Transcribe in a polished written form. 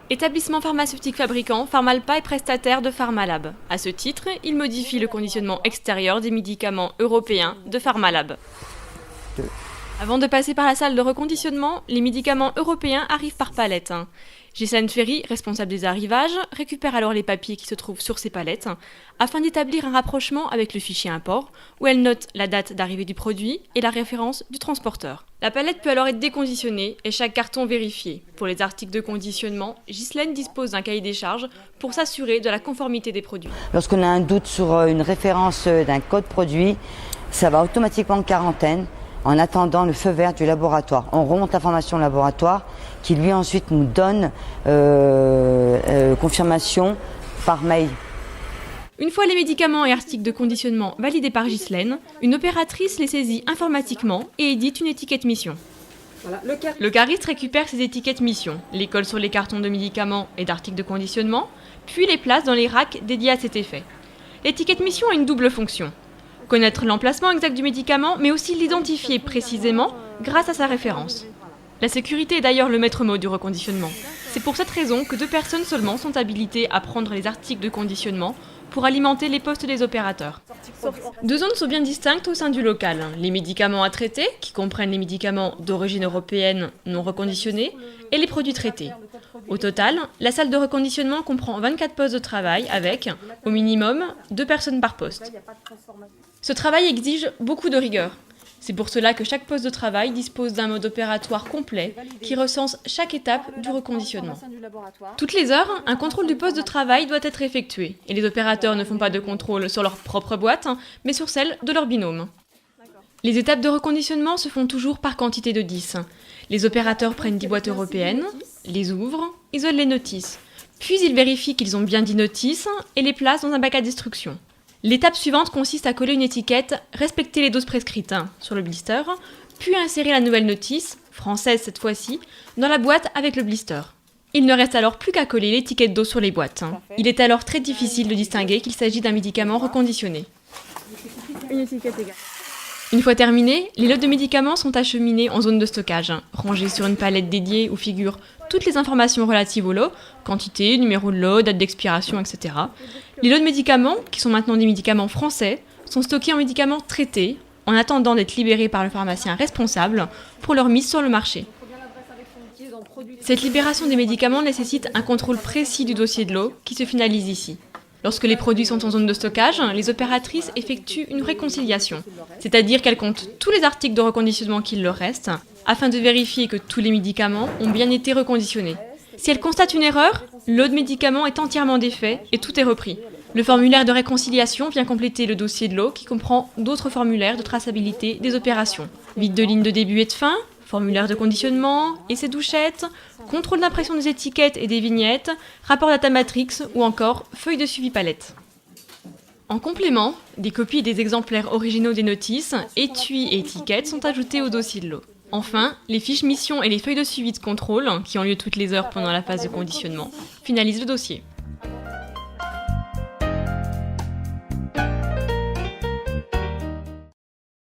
Établissement pharmaceutique fabricant, Pharmalpa est prestataire de Pharmalab. À ce titre, il modifie le conditionnement extérieur des médicaments européens de Pharmalab. Avant de passer par la salle de reconditionnement, les médicaments européens arrivent par palettes. Ghislaine Ferry, responsable des arrivages, récupère alors les papiers qui se trouvent sur ces palettes afin d'établir un rapprochement avec le fichier import où elle note la date d'arrivée du produit et la référence du transporteur. La palette peut alors être déconditionnée et chaque carton vérifié. Pour les articles de conditionnement, Ghislaine dispose d'un cahier des charges pour s'assurer de la conformité des produits. Lorsqu'on a un doute sur une référence d'un code produit, ça va automatiquement en quarantaine en attendant le feu vert du laboratoire. On remonte l'information au laboratoire qui lui ensuite nous donne confirmation par mail. Une fois les médicaments et articles de conditionnement validés par Ghislaine, une opératrice les saisit informatiquement et édite une étiquette mission. Voilà, le cariste récupère ces étiquettes mission, les colle sur les cartons de médicaments et d'articles de conditionnement, puis les place dans les racks dédiés à cet effet. L'étiquette mission a une double fonction. Connaître l'emplacement exact du médicament, mais aussi l'identifier précisément grâce à sa référence. La sécurité est d'ailleurs le maître mot du reconditionnement. C'est pour cette raison que 2 personnes seulement sont habilitées à prendre les articles de conditionnement pour alimenter les postes des opérateurs. 2 zones sont bien distinctes au sein du local. Les médicaments à traiter, qui comprennent les médicaments d'origine européenne non reconditionnés, et les produits traités. Au total, la salle de reconditionnement comprend 24 postes de travail avec, au minimum, 2 personnes par poste. Ce travail exige beaucoup de rigueur. C'est pour cela que chaque poste de travail dispose d'un mode opératoire complet qui recense chaque étape du reconditionnement. Toutes les heures, un contrôle du poste de travail doit être effectué et les opérateurs ne font pas de contrôle sur leur propre boîte, mais sur celle de leur binôme. Les étapes de reconditionnement se font toujours par quantité de 10. Les opérateurs prennent 10 boîtes européennes, les ouvrent, isolent les notices. Puis ils vérifient qu'ils ont bien 10 notices et les placent dans un bac à destruction. L'étape suivante consiste à coller une étiquette « Respecter les doses prescrites » sur le blister, puis à insérer la nouvelle notice, française cette fois-ci, dans la boîte avec le blister. Il ne reste alors plus qu'à coller l'étiquette dose sur les boîtes. Il est alors très difficile de distinguer qu'il s'agit d'un médicament reconditionné. Une fois terminé, les lots de médicaments sont acheminés en zone de stockage, rangés sur une palette dédiée où figurent toutes les informations relatives au lot, quantité, numéro de lot, date d'expiration, etc. Les lots de médicaments, qui sont maintenant des médicaments français, sont stockés en médicaments traités, en attendant d'être libérés par le pharmacien responsable pour leur mise sur le marché. Cette libération des médicaments nécessite un contrôle précis du dossier de lot qui se finalise ici. Lorsque les produits sont en zone de stockage, les opératrices effectuent une réconciliation, c'est-à-dire qu'elles comptent tous les articles de reconditionnement qu'il leur reste, afin de vérifier que tous les médicaments ont bien été reconditionnés. Si elles constatent une erreur, le lot de médicaments est entièrement défait et tout est repris. Le formulaire de réconciliation vient compléter le dossier de lot qui comprend d'autres formulaires de traçabilité des opérations. Vide de ligne de début et de fin, formulaire de conditionnement, essai douchette, contrôle d'impression des étiquettes et des vignettes, rapport data matrix ou encore feuille de suivi palette. En complément, des copies des exemplaires originaux des notices, étuis et étiquettes sont ajoutés au dossier de lot. Enfin, les fiches mission et les feuilles de suivi de contrôle, qui ont lieu toutes les heures pendant la phase de conditionnement, finalisent le dossier.